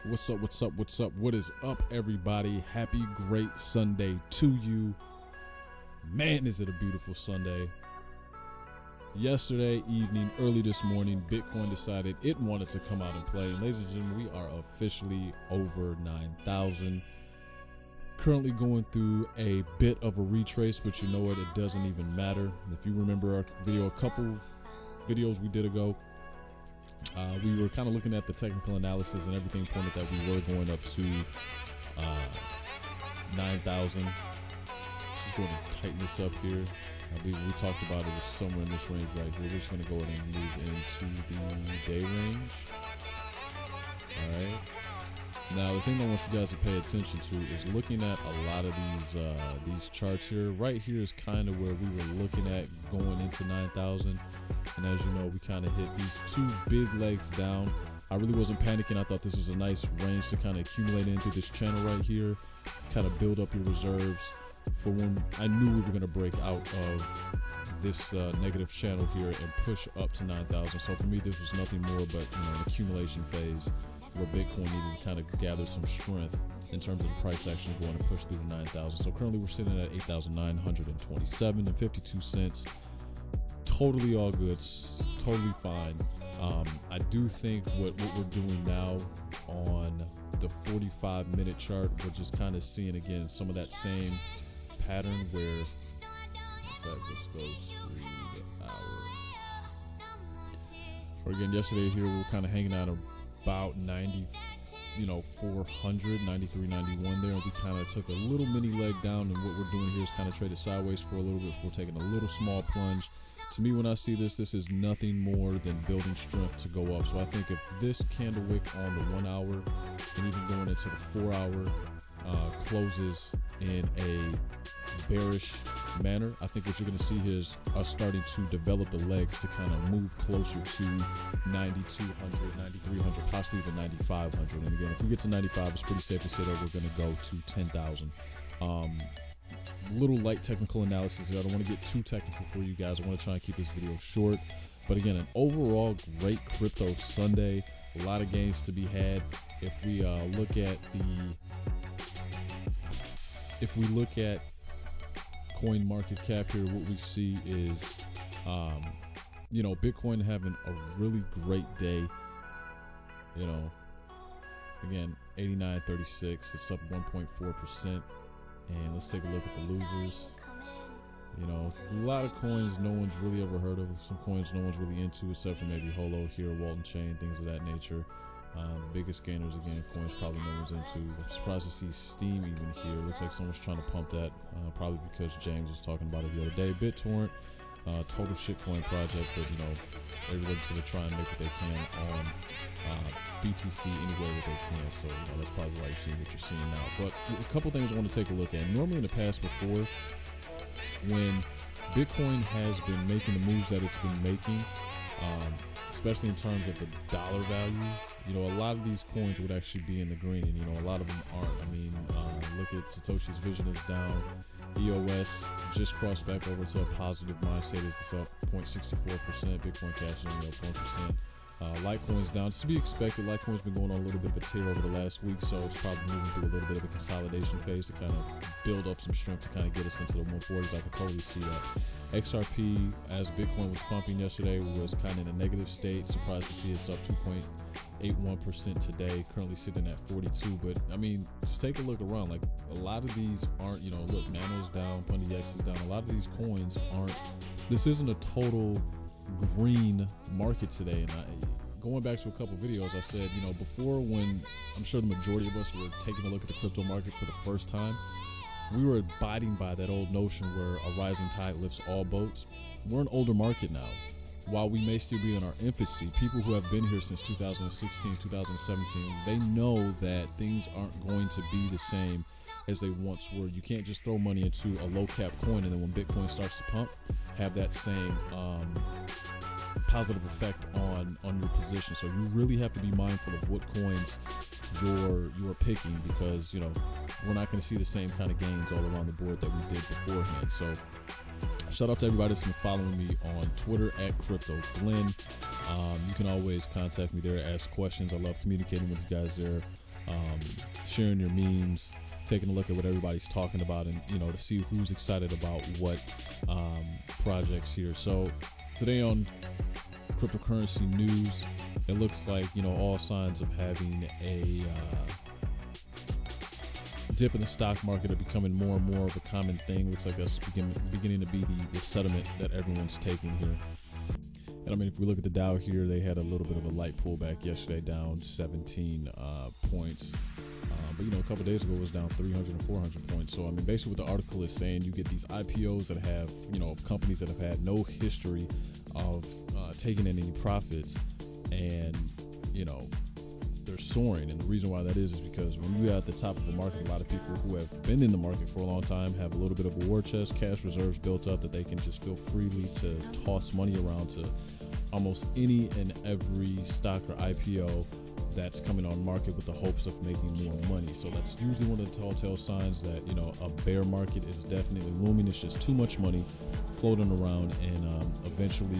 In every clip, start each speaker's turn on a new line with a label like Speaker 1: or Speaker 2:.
Speaker 1: What's up, what's up, what's up? What is up, everybody? Happy, great Sunday to you. Man, is it a beautiful Sunday. Yesterday evening, early this morning, Bitcoin decided it wanted to come out and play. And ladies and gentlemen, we are officially over 9,000. Currently going through a bit of a retrace, but you know what? It doesn't even matter. If you remember our video, a couple of videos we did ago, we were kind of looking at the technical analysis and everything pointed that we were going up to 9,000. Just going to tighten this up here. We talked about it was somewhere in this range right here. We're just going to go ahead and move into the day range. All right. Now, the thing I want you guys to pay attention to is looking at a lot of these charts here. Right here is kind of where we were looking at going into 9,000. And as you know, we kind of hit these two big legs down. I really wasn't panicking. I thought this was a nice range to kind of accumulate into this channel right here, kind of build up your reserves for when I knew we were going to break out of this negative channel here and push up to 9,000. So for me, this was nothing more but an accumulation phase where Bitcoin needed to kind of gather some strength in terms of the price action going to push through to 9,000. So currently we're sitting at 8,927 and 52 cents. Totally all good, totally fine. I do think what we're doing now on the 45-minute chart, we're just kind of seeing again some of that same pattern where, in fact, let's go to the hour. Or again, yesterday here we were kind of hanging out about 90, 400, 93, 91 there, and we kind of took a little mini leg down, and what we're doing here is kind of traded sideways for a little bit before taking a little small plunge. To me, when I see this is nothing more than building strength to go up. So I think if this candle wick on the 1 hour and even going into the 4 hour closes in a bearish manner, I think what you're going to see here is us starting to develop the legs to kind of move closer to 9,200, 9,300, possibly even 9,500. And again, if we get to 95, it's pretty safe to say that we're going to go to 10,000. Little light technical analysis here. I don't want to get too technical for you guys. I want to try and keep this video short. But again, an overall great crypto Sunday. A lot of gains to be had. If we look at coin market cap here, what we see is Bitcoin having a really great day. Again, 89.36. It's up 1.4%. And let's take a look at the losers. A lot of coins no one's really ever heard of. Some coins no one's really into, except for maybe Holo here, Walton Chain, things of that nature. The biggest gainers, again, coins probably no one's into. I'm surprised to see Steam even here. Looks like someone's trying to pump that, probably because James was talking about it the other day. BitTorrent, total shitcoin project, but everybody's going to try and make what they can on BTC any way that they can. So that's probably why you're seeing what you're seeing now. But a couple things I want to take a look at. Normally in the past before, when Bitcoin has been making the moves that it's been making, especially in terms of the dollar value, a lot of these coins would actually be in the green, and a lot of them aren't. I mean, look at Satoshi's Vision is down. EOS just crossed back over to a positive mind state. It's up 0.64%. Bitcoin Cash is only up 1%. Litecoin's down. It's to be expected. Litecoin's been going on a little bit of a tear over the last week, so it's probably moving through a little bit of a consolidation phase to kind of build up some strength to kind of get us into the 140s. I can totally see that. XRP, as Bitcoin was pumping yesterday, was kind of in a negative state. Surprised to see it's up 2.81% today, currently sitting at 42. But I mean, just take a look around. Like, a lot of these aren't, look, Nano's down, Pundi X is down. A lot of these coins aren't, this isn't a total green market today. And going back to a couple videos, I said, before, when I'm sure the majority of us were taking a look at the crypto market for the first time, we were abiding by that old notion where a rising tide lifts all boats. We're an older market now. While we may still be in our infancy, people who have been here since 2016, 2017, they know that things aren't going to be the same as they once were. You can't just throw money into a low cap coin and then when Bitcoin starts to pump, have that same positive effect on your position. So you really have to be mindful of what coins you're picking, because we're not going to see the same kind of gains all around the board that we did beforehand. So shout out to everybody that's been following me on Twitter at CryptoGlenn. You can always contact me there, ask questions. I love communicating with you guys there. sharing your memes, taking a look at what everybody's talking about, and to see who's excited about what projects here. So today on cryptocurrency news, it looks like all signs of having a dip in the stock market are becoming more and more of a common thing. Looks like that's beginning to be the sentiment that everyone's taking here. And I mean, if we look at the Dow here, they had a little bit of a light pullback yesterday, down 17 points. But a couple days ago it was down 300 and 400 points. So I mean, basically what the article is saying, you get these IPOs that have, of companies that have had no history of taking in any profits, and they're soaring. And the reason why that is because when you're at the top of the market, a lot of people who have been in the market for a long time have a little bit of a war chest, cash reserves built up that they can just feel freely to toss money around to almost any and every stock or IPO that's coming on market with the hopes of making more money. So that's usually one of the telltale signs that a bear market is definitely looming. It's just too much money floating around, and eventually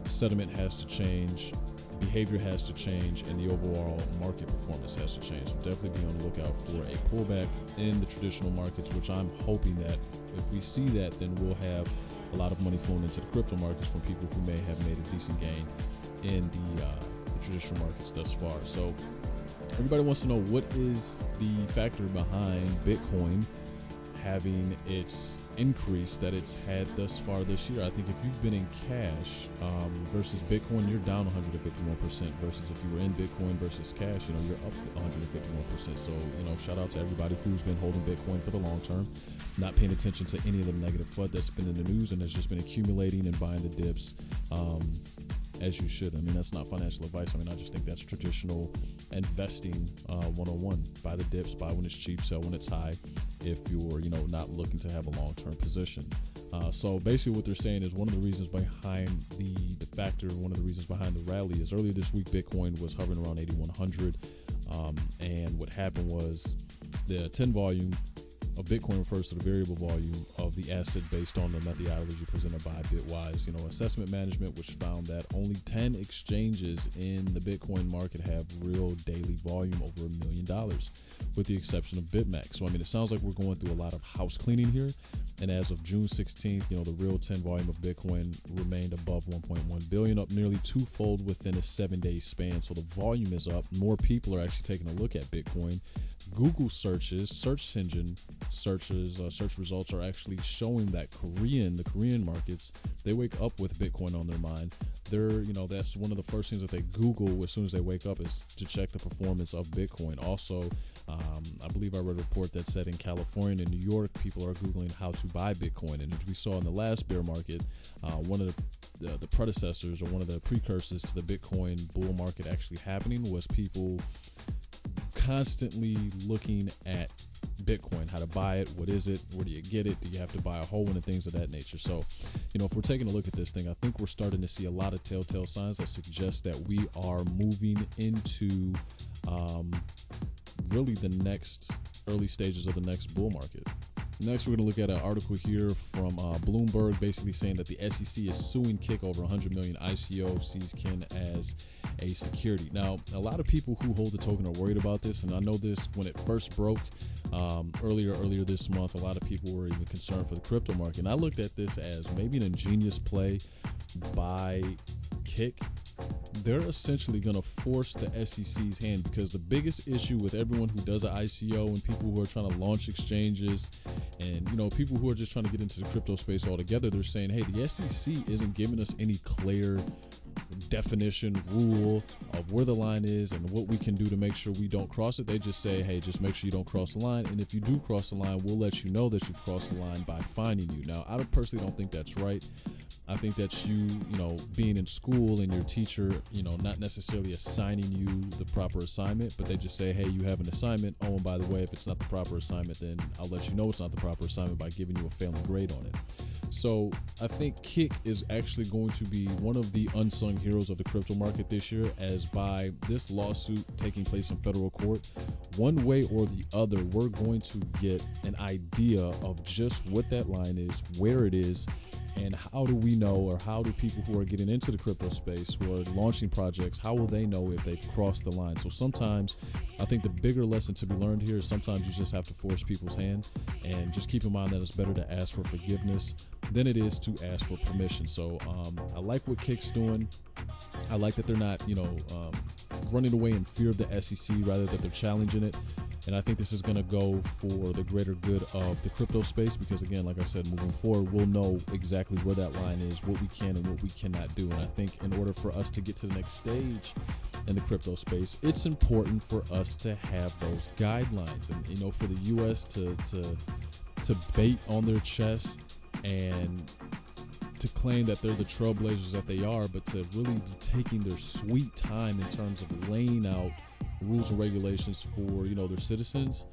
Speaker 1: sentiment has to change, behavior has to change, and the overall market performance has to change. So definitely be on the lookout for a pullback in the traditional markets, which I'm hoping that if we see that, then we'll have a lot of money flowing into the crypto markets from people who may have made a decent gain in the traditional markets thus far. So everybody wants to know, what is the factor behind Bitcoin having its increase that it's had thus far this year? I think if you've been in cash versus Bitcoin, you're down 151%, versus if you were in Bitcoin versus cash, you're up 151%. So, shout out to everybody who's been holding Bitcoin for the long term, not paying attention to any of the negative FUD that's been in the news and has just been accumulating and buying the dips as you should. I mean, that's not financial advice. I mean, I just think that's traditional investing 101. Buy the dips, buy when it's cheap, sell when it's high, if you're not looking to have a long-term position. So basically what they're saying is one of the reasons behind the factor, one of the reasons behind the rally is earlier this week Bitcoin was hovering around 8,100, and what happened was the 10 volume of Bitcoin refers to the variable volume of the asset based on the methodology presented by Bitwise, assessment management, which found that only 10 exchanges in the Bitcoin market have real daily volume over $1 million, with the exception of BitMEX. So I mean, it sounds like we're going through a lot of house cleaning here. And as of June 16th, the real 10 volume of Bitcoin remained above 1.1 billion, up nearly twofold within a 7-day span. So the volume is up. More people are actually taking a look at Bitcoin. Google searches, search engine searches, search results are actually showing that the Korean markets, they wake up with Bitcoin on their mind. They're, that's one of the first things that they Google as soon as they wake up, is to check the performance of Bitcoin. Also, I believe I read a report that said in California and New York, people are Googling how to buy Bitcoin. And as we saw in the last bear market, one of the predecessors, or one of the precursors to the Bitcoin bull market actually happening, was people constantly looking at Bitcoin, how to buy it, what is it, where do you get it, do you have to buy a whole one, and things of that nature. So, if we're taking a look at this thing, I think we're starting to see a lot of telltale signs that suggest that we are moving into really the next early stages of the next bull market. Next, we're going to look at an article here from Bloomberg, basically saying that the SEC is suing Kik over $100 million. ICO sees Kin as a security. Now, a lot of people who hold the token are worried about this, and I know this when it first broke earlier this month. A lot of people were even concerned for the crypto market, and I looked at this as maybe an ingenious play by Kik. They're essentially going to force the SEC's hand, because the biggest issue with everyone who does an ICO and people who are trying to launch exchanges and, people who are just trying to get into the crypto space altogether, they're saying, hey, the SEC isn't giving us any clear definition, rule of where the line is and what we can do to make sure we don't cross it. They just say, hey, just make sure you don't cross the line. And if you do cross the line, we'll let you know that you've crossed the line by fining you. Now, I personally don't think that's right. I think that you being in school and your teacher, not necessarily assigning you the proper assignment, but they just say, hey, you have an assignment. Oh, and by the way, if it's not the proper assignment, then I'll let you know it's not the proper assignment by giving you a failing grade on it. So I think Kik is actually going to be one of the unsung heroes of the crypto market this year, as by this lawsuit taking place in federal court, one way or the other, we're going to get an idea of just what that line is, where it is, And how do we know, or how do people who are getting into the crypto space, who are launching projects, how will they know if they've crossed the line? So sometimes I think the bigger lesson to be learned here is sometimes you just have to force people's hand, and just keep in mind that it's better to ask for forgiveness than it is to ask for permission. So I like what Kick's doing. I like that they're not, running away in fear of the SEC, rather that they're challenging it. And I think this is going to go for the greater good of the crypto space, because again, like I said, moving forward, we'll know exactly where that line is, what we can and what we cannot do. And I think in order for us to get to the next stage in the crypto space, it's important for us to have those guidelines. And, for the US to bait on their chest and to claim that they're the trailblazers that they are, but to really be taking their sweet time in terms of laying out rules and regulations for, their citizens,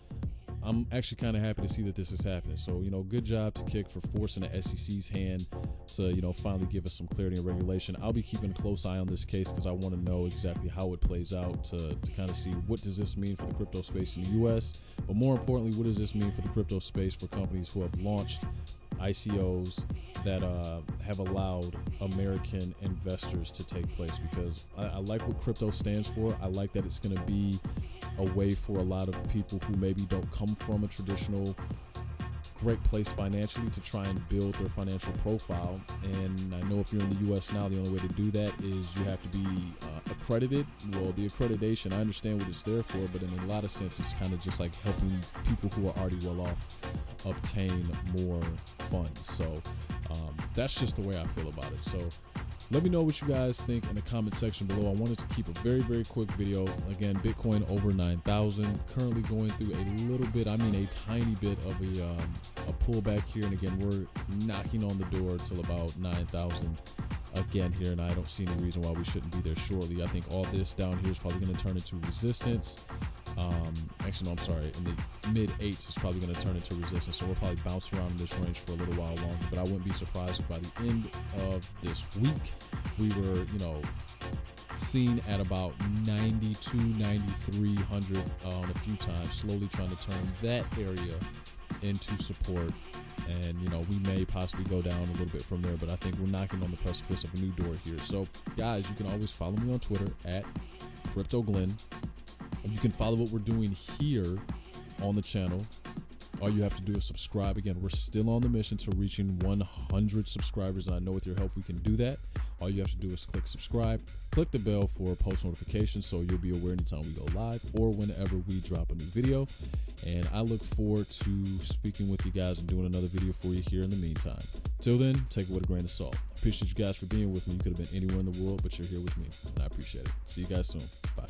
Speaker 1: I'm actually kind of happy to see that this is happening. So, good job to Kick for forcing the SEC's hand to, finally give us some clarity and regulation. I'll be keeping a close eye on this case because I want to know exactly how it plays out to kind of see what does this mean for the crypto space in the U.S., but more importantly, what does this mean for the crypto space for companies who have launched ICOs that have allowed American investors to take place, because I like what crypto stands for. I like that it's going to be a way for a lot of people who maybe don't come from a traditional great place financially to try and build their financial profile. And I know if you're in the US now, the only way to do that is you have to be accredited. Well, the accreditation, I understand what it's there for, but in a lot of sense, it's kind of just like helping people who are already well off obtain more funds. So that's just the way I feel about it. So let me know what you guys think in the comment section below. I wanted to keep a very, very quick video. Again, Bitcoin over 9,000, currently going through a little bit, a tiny bit of a pullback here. And again, we're knocking on the door till about 9,000 again here, and I don't see any reason why we shouldn't be there shortly. I think all this down here is probably going to turn into resistance. Actually, no, I'm sorry. In the mid 8s, it's probably going to turn into resistance. So we'll probably bounce around in this range for a little while longer. But I wouldn't be surprised if by the end of this week, we were, seen at about 92, 9,300 a few times, slowly trying to turn that area into support. And, we may possibly go down a little bit from there, but I think we're knocking on the precipice of a new door here. So, guys, you can always follow me on Twitter at CryptoGlenn. You can follow what we're doing here on the channel. All you have to do is subscribe. Again, we're still on the mission to reaching 100 subscribers, and I know with your help we can do that. All you have to do is click subscribe, click the bell for post notifications so you'll be aware anytime we go live or whenever we drop a new video. And I look forward to speaking with you guys and doing another video for you here in the meantime. Till then, take it with a grain of salt. I appreciate you guys for being with me. You could have been anywhere in the world, but you're here with me, and I appreciate it. See you guys soon. Bye.